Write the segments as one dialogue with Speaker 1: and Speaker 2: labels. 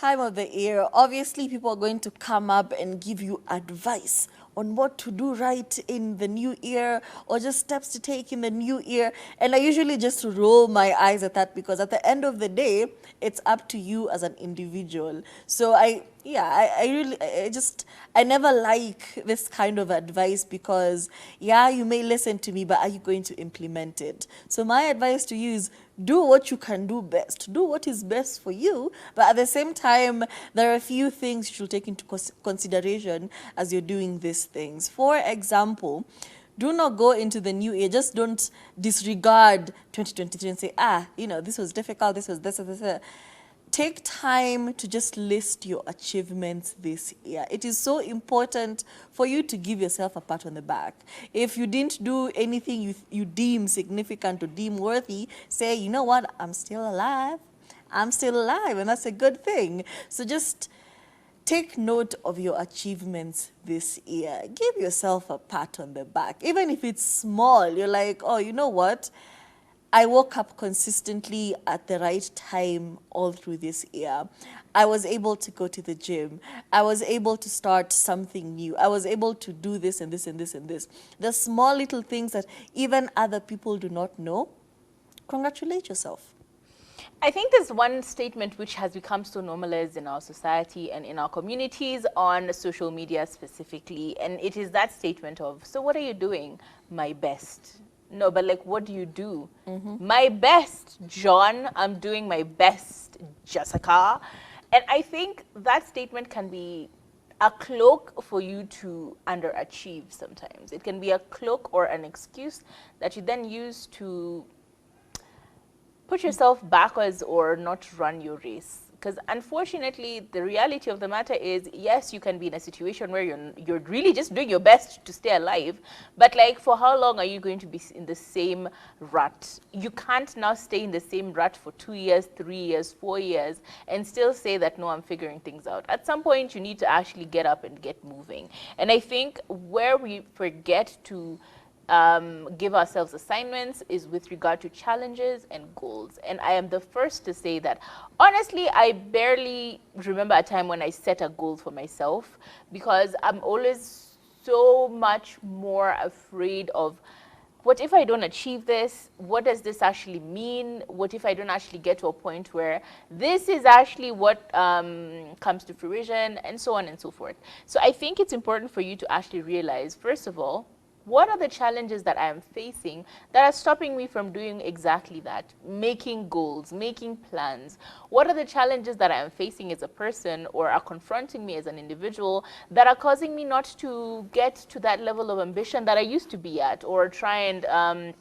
Speaker 1: time of the year, obviously people are going to come up and give you advice on what to do right in the new year or just steps to take in the new year. And I usually just roll my eyes at that because at the end of the day, it's up to you as an individual. So I never like this kind of advice because, yeah, you may listen to me, but are you going to implement it? So my advice to you is do what you can do best. Do what is best for you, but at the same time, there are a few things you should take into consideration as you're doing these things. For example, do not go into the new year. Just don't disregard 2023 and say, this was difficult, this was this. Take time to just list your achievements this year. It is so important for you to give yourself a pat on the back. If you didn't do anything you deem significant or deem worthy, say, you know what, I'm still alive. I'm still alive, and that's a good thing. So just take note of your achievements this year. Give yourself a pat on the back. Even if it's small, you're like, oh, you know what? I woke up consistently at the right time all through this year. I was able to go to the gym. I was able to start something new. I was able to do this and this and this and this. The small little things that even other people do not know. Congratulate yourself.
Speaker 2: I think there's one statement which has become so normalized in our society and in our communities on social media specifically, and it is that statement of, so what are you doing? My best. No, but like, what do you do? My best, John. I'm doing my best, Jessica. And I think that statement can be a cloak for you to underachieve sometimes. It can be a cloak or an excuse that you then use to put yourself backwards or not run your race. Because unfortunately, the reality of the matter is, yes, you can be in a situation where you're really just doing your best to stay alive, but like, for how long are you going to be in the same rut? You can't now stay in the same rut for 2 years, 3 years, 4 years, and still say that, no, I'm figuring things out. At some point, you need to actually get up and get moving. And I think where we forget to give ourselves assignments is with regard to challenges and goals. And I am the first to say that, honestly, I barely remember a time when I set a goal for myself, because I'm always so much more afraid of, what if I don't achieve this? What does this actually mean? What if I don't actually get to a point where this is actually what comes to fruition, and so on and so forth. So I think it's important for you to actually realize, first of all, what are the challenges that I am facing that are stopping me from doing exactly that? Making goals, making plans. What are the challenges that I am facing as a person, or are confronting me as an individual, that are causing me not to get to that level of ambition that I used to be at, or try and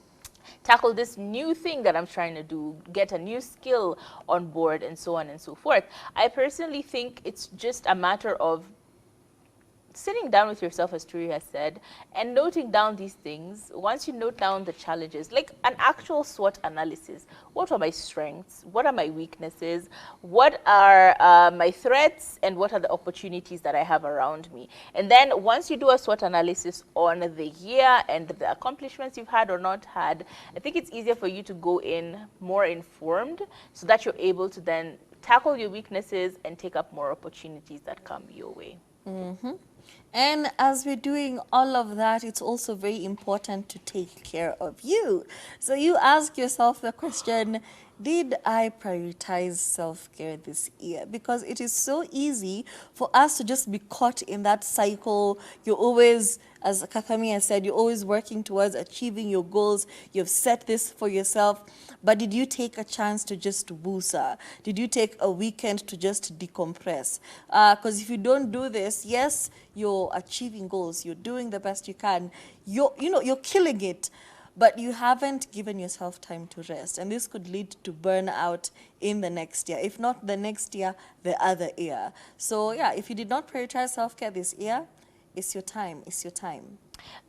Speaker 2: tackle this new thing that I'm trying to do, get a new skill on board, and so on and so forth. I personally think it's just a matter of sitting down with yourself, as Turi has said, and noting down these things. Once you note down the challenges, like an actual SWOT analysis, what are my strengths? What are my weaknesses? What are my threats? And what are the opportunities that I have around me? And then once you do a SWOT analysis on the year and the accomplishments you've had or not had, I think it's easier for you to go in more informed, so that you're able to then tackle your weaknesses and take up more opportunities that come your way.
Speaker 1: And as we're doing all of that, it's also very important to take care of you. So you ask yourself the question, did I prioritize self-care this year? Because it is so easy for us to just be caught in that cycle. You're always, as Kakami has said, you're always working towards achieving your goals. You've set this for yourself. But did you take a chance to just woosah? Did you take a weekend to just decompress? Because if you don't do this, yes, you're achieving goals. You're doing the best you can. You're killing it. But you haven't given yourself time to rest. And this could lead to burnout in the next year. If not the next year, the other year. So yeah, if you did not prioritize self-care this year, it's your time. It's your time.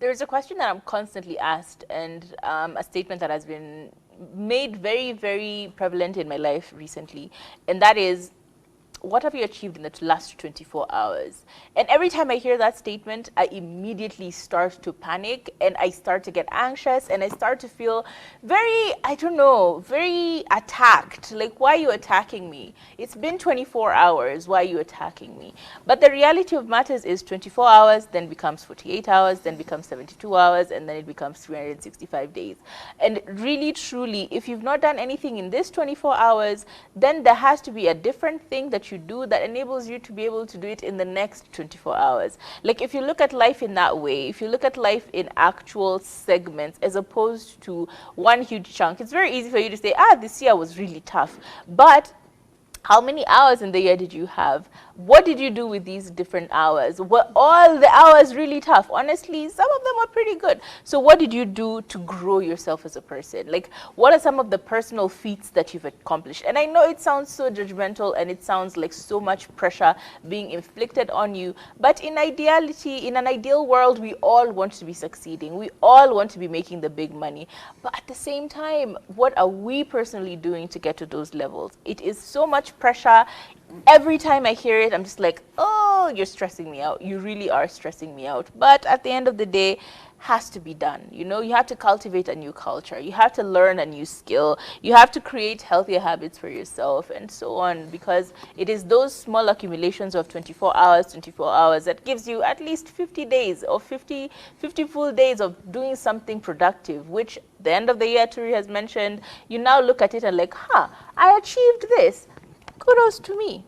Speaker 2: There's a question that I'm constantly asked, and a statement that has been made very, very prevalent in my life recently. And that is, what have you achieved in the last 24 hours? And every time I hear that statement, I immediately start to panic and I start to get anxious and I start to feel very, I don't know, very attacked. Like, why are you attacking me? It's been 24 hours. Why are you attacking me? But the reality of matters is 24 hours then becomes 48 hours, then becomes 72 hours, and then it becomes 365 days. And really, truly, if you've not done anything in this 24 hours, then there has to be a different thing that you do that enables you to be able to do it in the next 24 hours. Like, if you look at life in that way, if you look at life in actual segments as opposed to one huge chunk, it's very easy for you to say, this year was really tough. But how many hours in the year did you have? What did you do with these different hours? Were all the hours really tough? Honestly, some of them are pretty good. So what did you do to grow yourself as a person? Like, what are some of the personal feats that you've accomplished? And I know it sounds so judgmental and it sounds like so much pressure being inflicted on you, but in ideality, in an ideal world, we all want to be succeeding. We all want to be making the big money. But at the same time, what are we personally doing to get to those levels? It is so much pressure. Every time I hear it, I'm just like, oh, you're stressing me out. You really are stressing me out. But at the end of the day, has to be done. You know, you have to cultivate a new culture. You have to learn a new skill. You have to create healthier habits for yourself and so on, because it is those small accumulations of 24 hours that gives you at least 50 days or 50 full days of doing something productive, which the end of the year, Turi has mentioned, you now look at it and like, I achieved this. Kudos to me.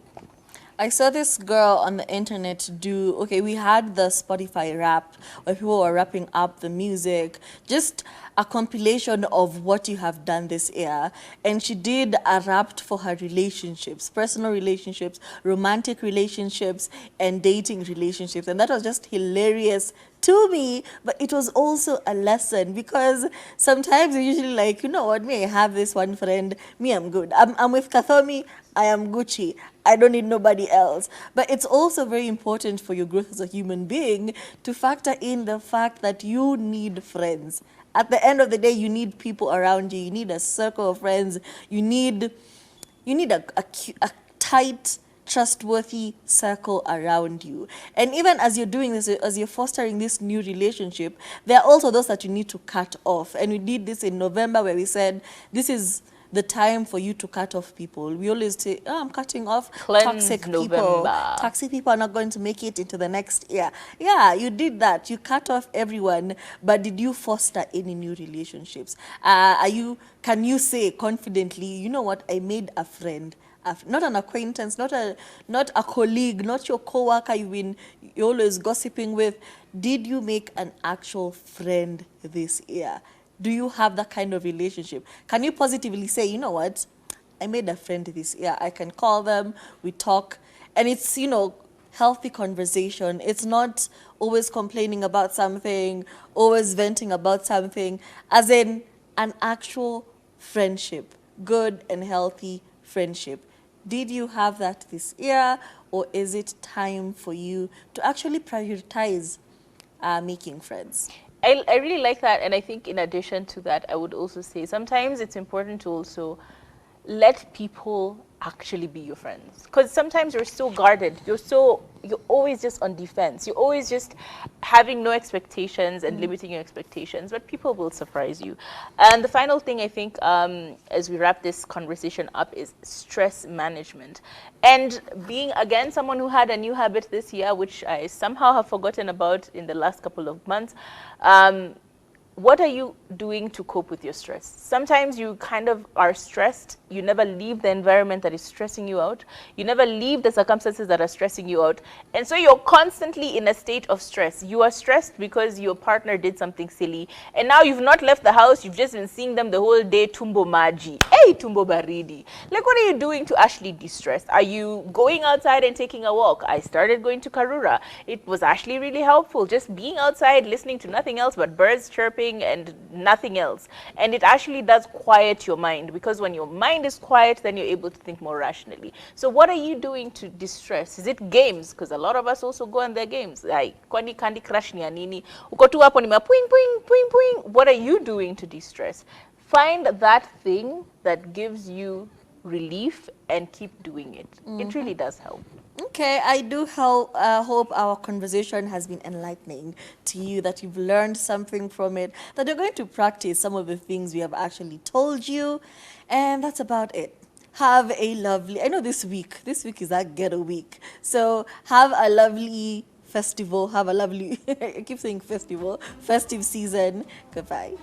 Speaker 1: I saw this girl on the internet do, okay, we had the Spotify rap where people were wrapping up the music, just a compilation of what you have done this year. And she did a rap for her relationships, personal relationships, romantic relationships, and dating relationships. And that was just hilarious to me, but it was also a lesson, because sometimes you're usually like, you know what, me, I have this one friend, me, I'm good. I'm with Kathomi, I am Gucci. I don't need nobody else. But it's also very important for your growth as a human being to factor in the fact that you need friends. At the end of the day, you need people around you. You need a circle of friends. You need a tight, trustworthy circle around you. And even as you're doing this, as you're fostering this new relationship, there are also those that you need to cut off. And we did this in November, where we said, this is the time for you to cut off people. We always say, I'm cutting off toxic people. Toxic people are not going to make it into the next year. Yeah, you did that. You cut off everyone, but did you foster any new relationships? Can you say confidently, you know what, I made a friend, not an acquaintance, not a colleague, not your coworker you're always gossiping with. Did you make an actual friend this year? Do you have that kind of relationship? Can you positively say, you know what, I made a friend this year. I can call them, we talk, and it's, healthy conversation. It's not always complaining about something, always venting about something, as in an actual friendship, good and healthy friendship. Did you have that this year, or is it time for you to actually prioritize making friends?
Speaker 2: I really like that, and I think in addition to that, I would also say sometimes it's important to also let people actually be your friends, because sometimes you're so guarded, you're always just on defense, you're always just having no expectations and limiting your expectations, but people will surprise you. And the final thing I think, as we wrap this conversation up, is stress management. And being, again, someone who had a new habit this year, which I somehow have forgotten about in the last couple of months, what are you doing to cope with your stress? Sometimes you kind of are stressed. You never leave the environment that is stressing you out. You never leave the circumstances that are stressing you out. And so you're constantly in a state of stress. You are stressed because your partner did something silly. And now you've not left the house. You've just been seeing them the whole day. Tumbo maji. Hey, tumbo baridi. Like, what are you doing to actually de-stress? Are you going outside and taking a walk? I started going to Karura. It was actually really helpful. Just being outside, listening to nothing else but birds chirping and nothing else. And it actually does quiet your mind, because when your mind is quiet, then you're able to think more rationally. So what are you doing to distress? Is it games? Because a lot of us also go on their games. Like, kwani Candy Crush ni nini? Uko tu hapo nima puing puing puing puing. What are you doing to distress? Find that thing that gives you relief and keep doing it. It really does help.
Speaker 1: Okay, I do hope our conversation has been enlightening to you, that you've learned something from it, that you're going to practice some of the things we have actually told you, and that's about it. Have a lovely, I know this week is our ghetto week, so have a lovely festival, have a lovely, I keep saying festival, festive season. Goodbye.